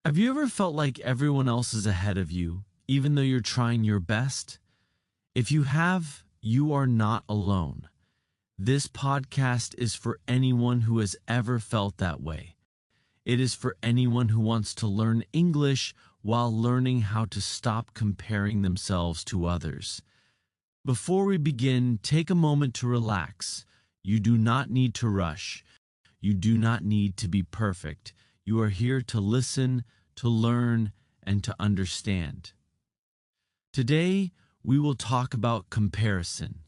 Have you ever felt like everyone else is ahead of you, even though you're trying your best? If you have, you are not alone. This podcast is for anyone who has ever felt that way. It is for anyone who wants to learn English while learning how to stop comparing themselves to others. Before we begin, take a moment to relax. You do not need to rush. You do not need to be perfect. You are here to listen, to learn, and to understand. Today, we will talk about comparison.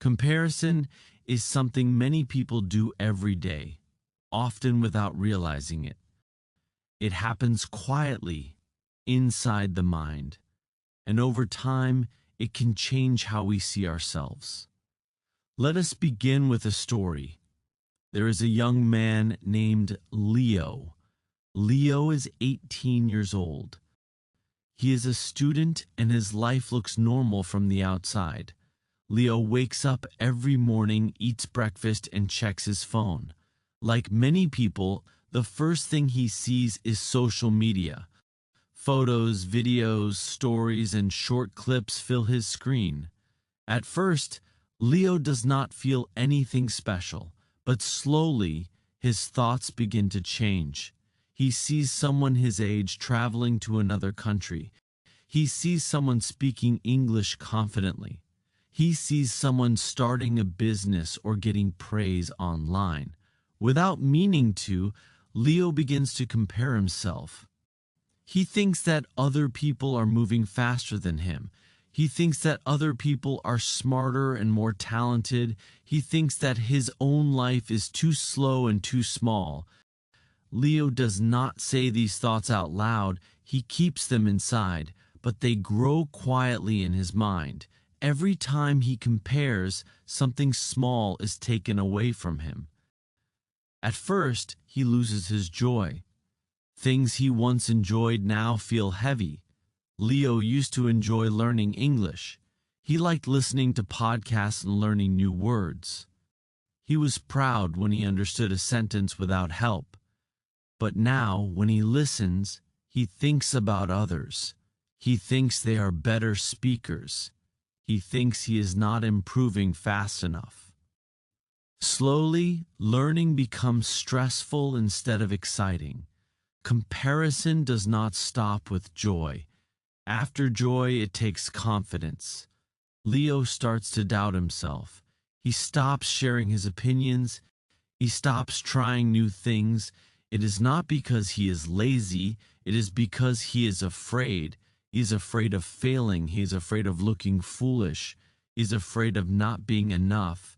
Comparison is something many people do every day, often without realizing it. It happens quietly, inside the mind, and over time, it can change how we see ourselves. Let us begin with a story. There is a young man named Leo. Leo is 18 years old. He is a student and his life looks normal from the outside. Leo wakes up every morning, eats breakfast, and checks his phone. Like many people, the first thing he sees is social media. Photos, videos, stories, and short clips fill his screen. At first, Leo does not feel anything special, but slowly his thoughts begin to change. He sees someone his age traveling to another country. He sees someone speaking English confidently. He sees someone starting a business or getting praise online. Without meaning to, Leo begins to compare himself. He thinks that other people are moving faster than him. He thinks that other people are smarter and more talented. He thinks that his own life is too slow and too small. Leo does not say these thoughts out loud. He keeps them inside, but they grow quietly in his mind. Every time he compares, something small is taken away from him. At first, he loses his joy. Things he once enjoyed now feel heavy. Leo used to enjoy learning English. He liked listening to podcasts and learning new words. He was proud when he understood a sentence without help. But now, when he listens, he thinks about others. He thinks they are better speakers. He thinks he is not improving fast enough. Slowly, learning becomes stressful instead of exciting. Comparison does not stop with joy. After joy, it takes confidence. Leo starts to doubt himself. He stops sharing his opinions. He stops trying new things. It is not because he is lazy. It is because he is afraid. He is afraid of failing. He is afraid of looking foolish. He is afraid of not being enough.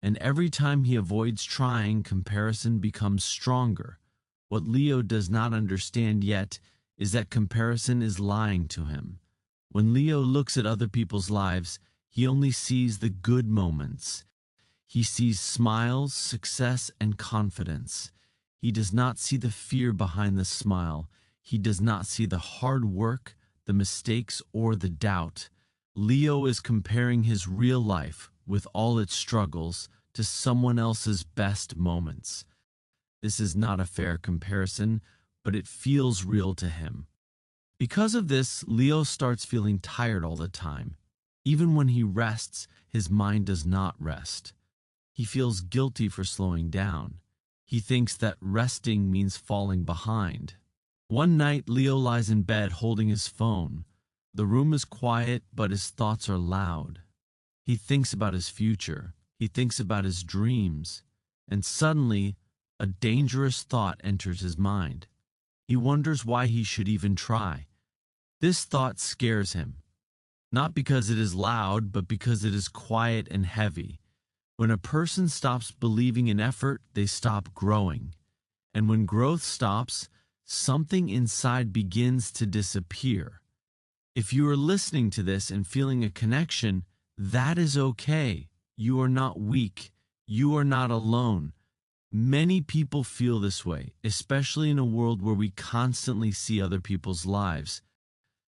And every time he avoids trying, comparison becomes stronger. What Leo does not understand yet is that comparison is lying to him. When Leo looks at other people's lives, he only sees the good moments. He sees smiles, success, and confidence. He does not see the fear behind the smile. He does not see the hard work, the mistakes, or the doubt. Leo is comparing his real life, with all its struggles, to someone else's best moments. This is not a fair comparison, but it feels real to him. Because of this, Leo starts feeling tired all the time. Even when he rests, his mind does not rest. He feels guilty for slowing down. He thinks that resting means falling behind. One night, Leo lies in bed holding his phone. The room is quiet, but his thoughts are loud. He thinks about his future. He thinks about his dreams. And suddenly, a dangerous thought enters his mind. He wonders why he should even try. This thought scares him, not because it is loud, but because it is quiet and heavy. When a person stops believing in effort, they stop growing. And when growth stops, something inside begins to disappear. If you are listening to this and feeling a connection, that is okay. You are not weak. You are not alone. Many people feel this way, especially in a world where we constantly see other people's lives.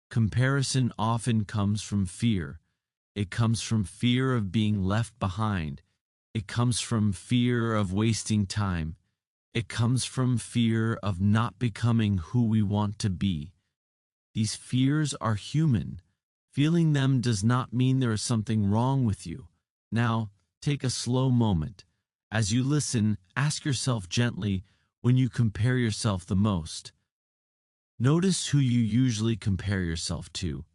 Comparison often comes from fear. It comes from fear of being left behind. It comes from fear of wasting time. It comes from fear of not becoming who we want to be. These fears are human. Feeling them does not mean there is something wrong with you. Now, take a slow moment. As you listen, ask yourself gently when you compare yourself the most. Notice who you usually compare yourself to.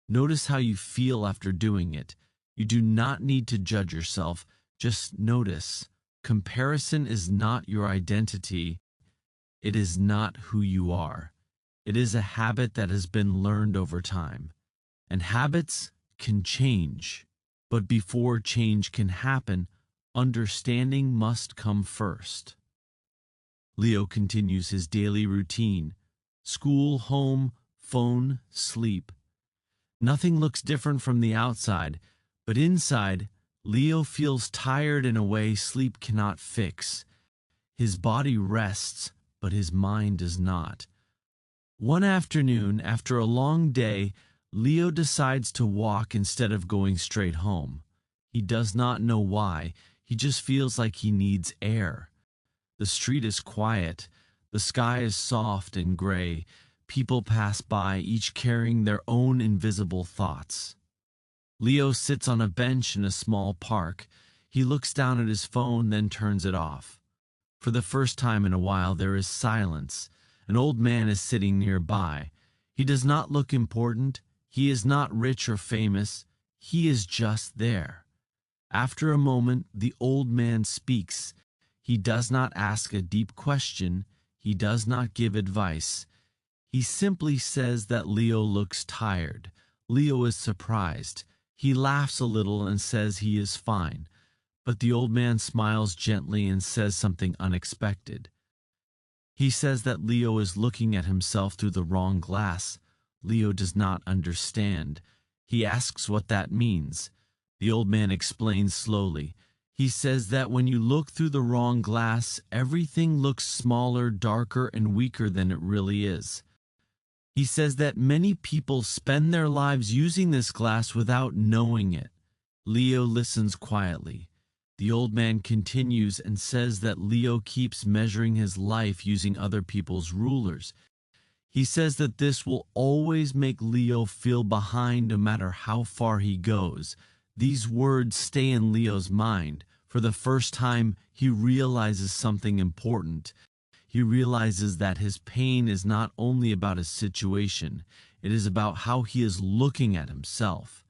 Notice how you feel after doing it. You do not need to judge yourself, just notice. Comparison is not your identity. It is not who you are. It is a habit that has been learned over time. And habits can change. But before change can happen, understanding must come first. Leo continues his daily routine. School, home, phone, sleep. Nothing looks different from the outside, but inside, Leo feels tired in a way sleep cannot fix. His body rests, but his mind does not. One afternoon, after a long day, Leo decides to walk instead of going straight home. He does not know why, he just feels like he needs air. The street is quiet, the sky is soft and gray. People pass by, each carrying their own invisible thoughts. Leo sits on a bench in a small park. He looks down at his phone, then turns it off. For the first time in a while, there is silence. An old man is sitting nearby. He does not look important. He is not rich or famous. He is just there. After a moment, the old man speaks. He does not ask a deep question. He does not give advice. He simply says that Leo looks tired. Leo is surprised. He laughs a little and says he is fine. But the old man smiles gently and says something unexpected. He says that Leo is looking at himself through the wrong glass. Leo does not understand. He asks what that means. The old man explains slowly. He says that when you look through the wrong glass, everything looks smaller, darker, and weaker than it really is. He says that many people spend their lives using this glass without knowing it. Leo listens quietly. The old man continues and says that Leo keeps measuring his life using other people's rulers. He says that this will always make Leo feel behind no matter how far he goes. These words stay in Leo's mind. For the first time, he realizes something important. He realizes that his pain is not only about his situation, it is about how he is looking at himself.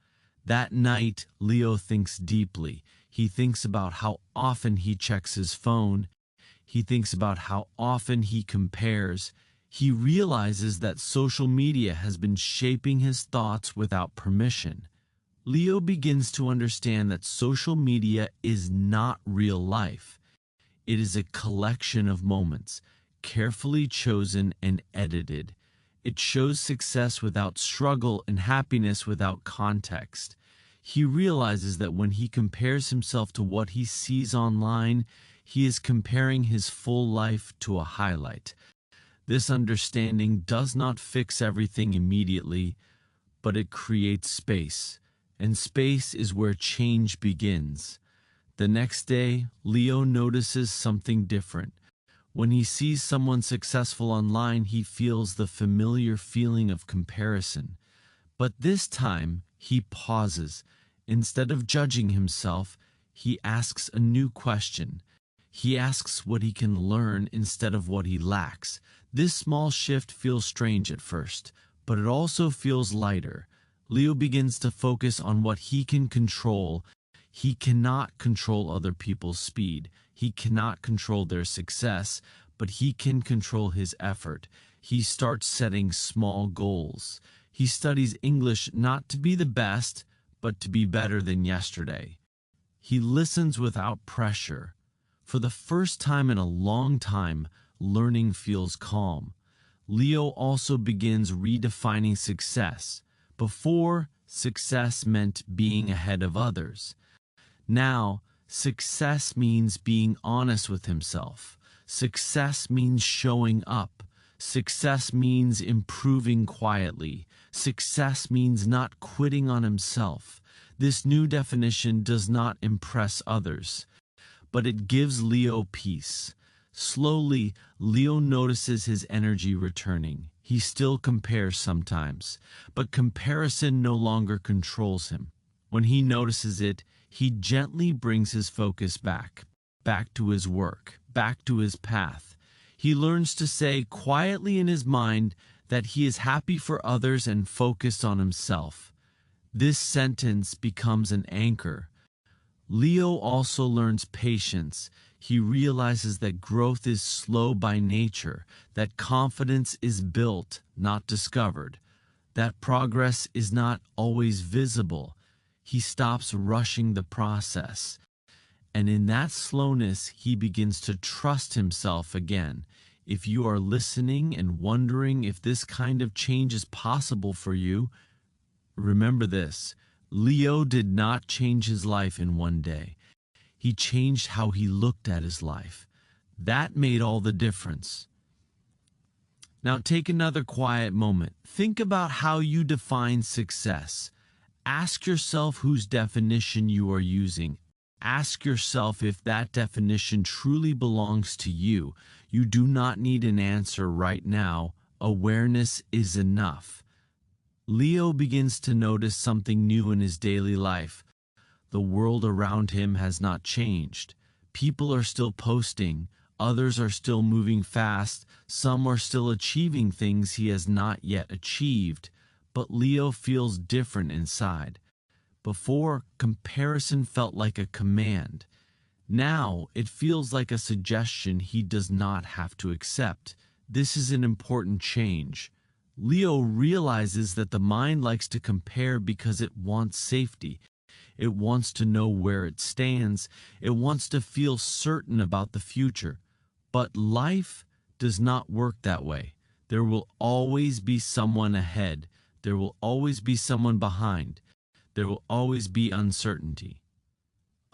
That night, Leo thinks deeply. He thinks about how often he checks his phone. He thinks about how often he compares. He realizes that social media has been shaping his thoughts without permission. Leo begins to understand that social media is not real life. It is a collection of moments, carefully chosen and edited. It shows success without struggle and happiness without context. He realizes that when he compares himself to what he sees online, he is comparing his full life to a highlight. This understanding does not fix everything immediately, but it creates space, and space is where change begins. The next day, Leo notices something different. When he sees someone successful online, he feels the familiar feeling of comparison. But this time, he pauses. Instead of judging himself, he asks a new question. He asks what he can learn instead of what he lacks. This small shift feels strange at first, but it also feels lighter. Leo begins to focus on what he can control. He cannot control other people's speed. He cannot control their success, but he can control his effort. He starts setting small goals. He studies English not to be the best, but to be better than yesterday. He listens without pressure. For the first time in a long time, learning feels calm. Leo also begins redefining success. Before, success meant being ahead of others. Now, success means being honest with himself. Success means showing up. Success means improving quietly. Success means not quitting on himself. This new definition does not impress others, but it gives Leo peace. Slowly, Leo notices his energy returning. He still compares sometimes, but comparison no longer controls him. When he notices it, he gently brings his focus back to his work, back to his path. He learns to say quietly in his mind that he is happy for others and focused on himself. This sentence becomes an anchor. Leo also learns patience. He realizes that growth is slow by nature, that confidence is built, not discovered, that progress is not always visible. He stops rushing the process. And in that slowness, he begins to trust himself again. If you are listening and wondering if this kind of change is possible for you, remember this: Leo did not change his life in one day. He changed how he looked at his life. That made all the difference. Now take another quiet moment. Think about how you define success. Ask yourself whose definition you are using. Ask yourself if that definition truly belongs to you. You do not need an answer right now. Awareness is enough. Leo begins to notice something new in his daily life. The world around him has not changed. People are still posting. Others are still moving fast. Some are still achieving things he has not yet achieved. But Leo feels different inside. Before, comparison felt like a command. Now, it feels like a suggestion he does not have to accept. This is an important change. Leo realizes that the mind likes to compare because it wants safety. It wants to know where it stands. It wants to feel certain about the future. But life does not work that way. There will always be someone ahead. There will always be someone behind. There will always be uncertainty.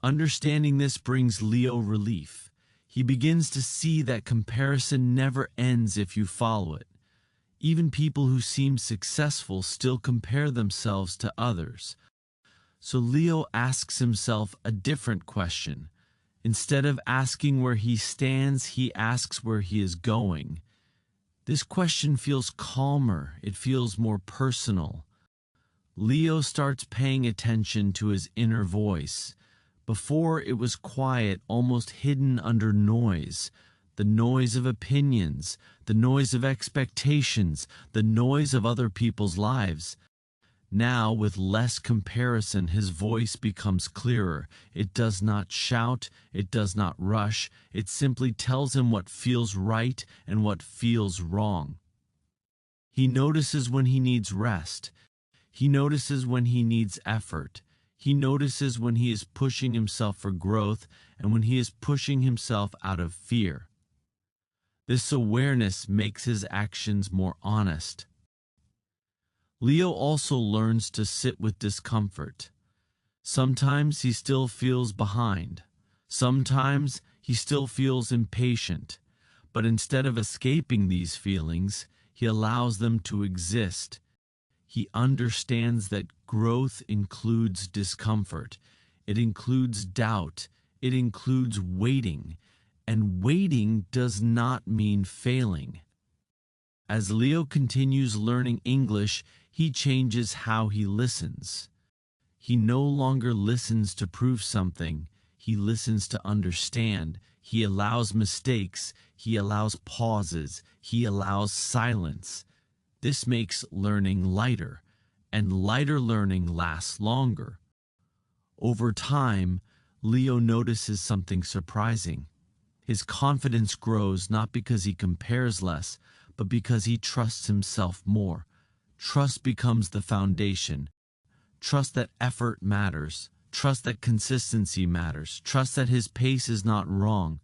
Understanding this brings Leo relief. He begins to see that comparison never ends if you follow it. Even people who seem successful still compare themselves to others. So Leo asks himself a different question. Instead of asking where he stands, he asks where he is going. This question feels calmer. It feels more personal. Leo starts paying attention to his inner voice. Before, it was quiet, almost hidden under noise. The noise of opinions, the noise of expectations, the noise of other people's lives. Now, with less comparison, his voice becomes clearer. It does not shout, it does not rush, it simply tells him what feels right and what feels wrong. He notices when he needs rest. He notices when he needs effort. He notices when he is pushing himself for growth and when he is pushing himself out of fear. This awareness makes his actions more honest. Leo also learns to sit with discomfort. Sometimes he still feels behind. Sometimes he still feels impatient. But instead of escaping these feelings, he allows them to exist. He understands that growth includes discomfort. It includes doubt. It includes waiting. And waiting does not mean failing. As Leo continues learning English, he changes how he listens. He no longer listens to prove something. He listens to understand. He allows mistakes. He allows pauses. He allows silence. This makes learning lighter, and lighter learning lasts longer. Over time, Leo notices something surprising. His confidence grows not because he compares less, but because he trusts himself more. Trust becomes the foundation. Trust that effort matters. Trust that consistency matters. Trust that his pace is not wrong.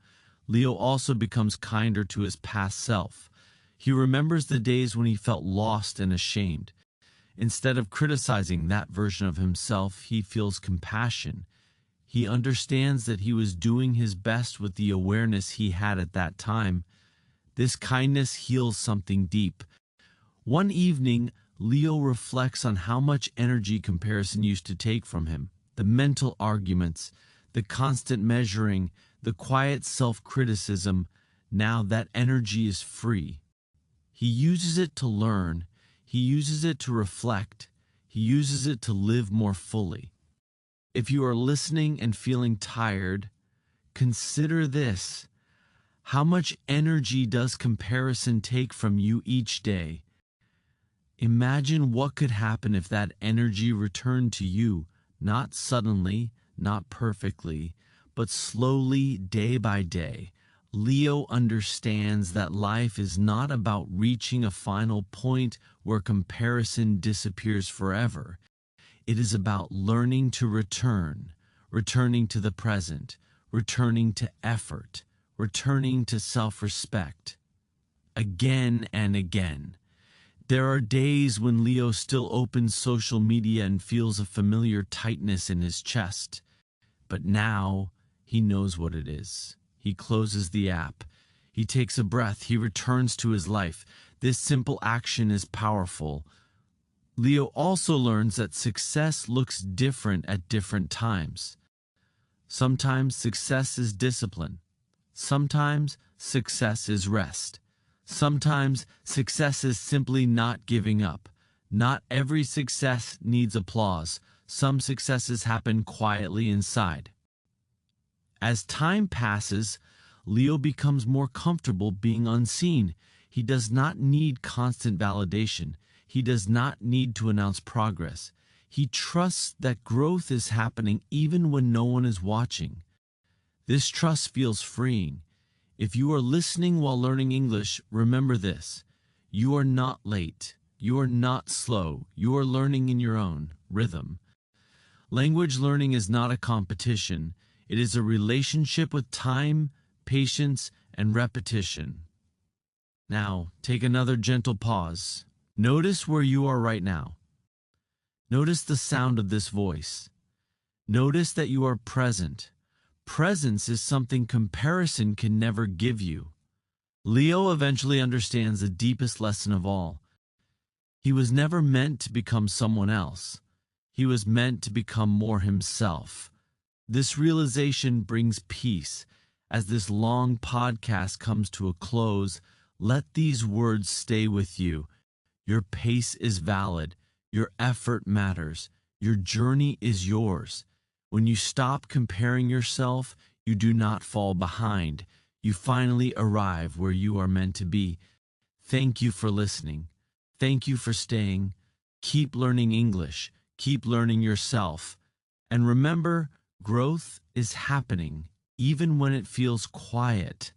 Leo also becomes kinder to his past self. He remembers the days when he felt lost and ashamed. Instead of criticizing that version of himself, he feels compassion. He understands that he was doing his best with the awareness he had at that time. This kindness heals something deep. One evening, Leo reflects on how much energy comparison used to take from him. The mental arguments, the constant measuring, the quiet self-criticism. Now that energy is free. He uses it to learn. He uses it to reflect. He uses it to live more fully. If you are listening and feeling tired, consider this. How much energy does comparison take from you each day? Imagine what could happen if that energy returned to you, not suddenly, not perfectly, but slowly, day by day. Leo understands that life is not about reaching a final point where comparison disappears forever. It is about learning to return, returning to the present, returning to effort, returning to self-respect. Again and again. There are days when Leo still opens social media and feels a familiar tightness in his chest. But now he knows what it is. He closes the app. He takes a breath. He returns to his life. This simple action is powerful. Leo also learns that success looks different at different times. Sometimes success is discipline. Sometimes success is rest. Sometimes success is simply not giving up. Not every success needs applause. Some successes happen quietly inside. As time passes, Leo becomes more comfortable being unseen. He does not need constant validation. He does not need to announce progress. He trusts that growth is happening even when no one is watching. This trust feels freeing. If you are listening while learning English, remember this. You are not late. You are not slow. You are learning in your own rhythm. Language learning is not a competition. It is a relationship with time, patience, and repetition. Now, take another gentle pause. Notice where you are right now. Notice the sound of this voice. Notice that you are present. Presence is something comparison can never give you. Leo eventually understands the deepest lesson of all. He was never meant to become someone else. He was meant to become more himself. This realization brings peace. As this long podcast comes to a close, let these words stay with you. Your pace is valid. Your effort matters. Your journey is yours. When you stop comparing yourself, you do not fall behind. You finally arrive where you are meant to be. Thank you for listening. Thank you for staying. Keep learning English. Keep learning yourself. And remember, growth is happening, even when it feels quiet.